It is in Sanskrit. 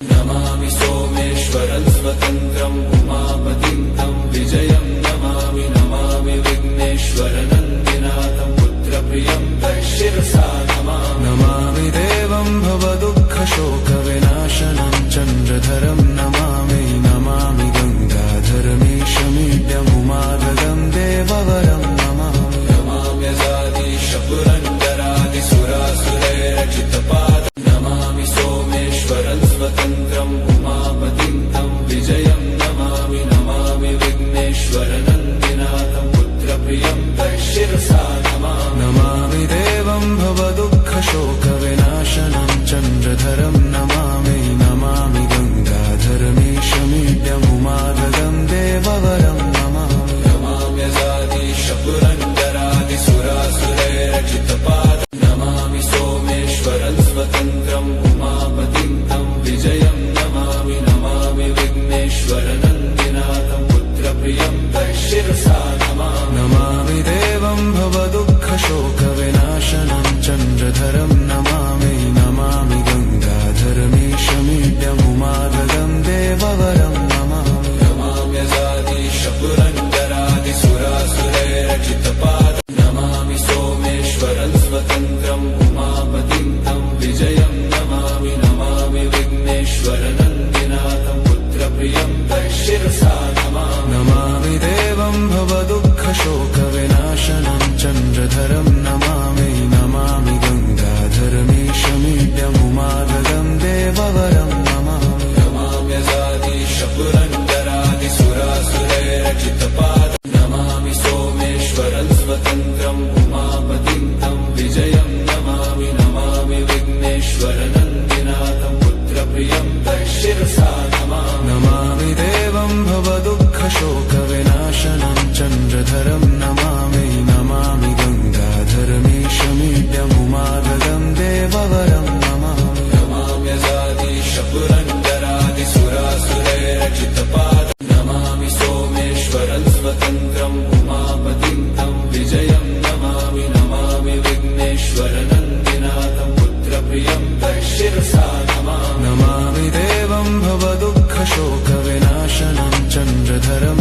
नमामि सोमेश्वरं स्वतन्त्रम् उमापतिं तं विजयं नमामि नमामि विघ्नेश्वरनन्दिनाथं पुत्रप्रियं तच्छिरसा नमामि देवं भवदुःखशोकविनाशनं चन्द्रधरं नमामि नमामि गङ्गाधरमीशमीड्यमुमागदं देववरं नमामि नमाम्यजादिशपुरन्दरादिसुरासुरैरचितपादं नमामि सोमेश्वरं स्वतन्त्रम् उमापतिं तं विजयं नमामि नमामि विघ्नेश्वरनन्दिनाथं पुत्रप्रियं तच्छिरसा नमामि देवं भवदुःखशोकविनाशनं चन्द्रधरं नमामि नमामि गङ्गाधरमीशमीड्यमुमागदं देववरं नमामि नमाम्यजादिशपुरन्दरादिसुरासुरैरचितपादं नमामि सोमेश्वरं स्वतन्त्रम् उमापतिं तं विजयं नमामि नमामि विघ्नेश्वरनन्दिनाथं पुत्रप्रियं तच्छिरसा नमामि देवं भवदुःखशोकविनाशनं चन्द्रधरं नमामि नमामि गङ्गाधरमीशमीड्यमुमागदं देववरं नमामि नमाम्यजादिशपुरन्दरादिसुरासुरैरचितपादं नमामि सोमेश्वरं स्वतन्त्रम् उमापतिं तं विजयं नमामि नमामि विघ्नेश्वरनन्दिनाथं पुत्रप्रियं तच्छिरसा नमामि देवं भवदुःखशोकविनाशनं चन्द्रधरं नमामि नमामि गङ्गाधरमीशमीड्यमुमागदं देववरं नमामि नमाम्यजादिशपुरन्दरादिसुरासुरैरचितपादं नमामि सोमेश्वरं स्वतन्त्रम् उमापतिं तं विजयं नमामि नमामि विघ्नेश्वरनन्दिनाथं पुत्रप्रियं तच्छिरसा नमामि देवं भवदुःखशोकविनाशनं चन्द्रधरं नमामि नमामि गङ्गाधरमीशमीड्यमुमागदं देववरं नमामि नमाम्यजादिशपुरन्दरादिसुरासुरैरचितपादं नमामि सोमेश्वरं स्वतन्त्रम् उमापतिं तं विजयं नमामि नमामि विघ्नेश्वरनन्दिनाथं पुत्रप्रियं तच्छिरसा नमामि देवं भवदुःखशोकविनाशनं चन्द्रधरं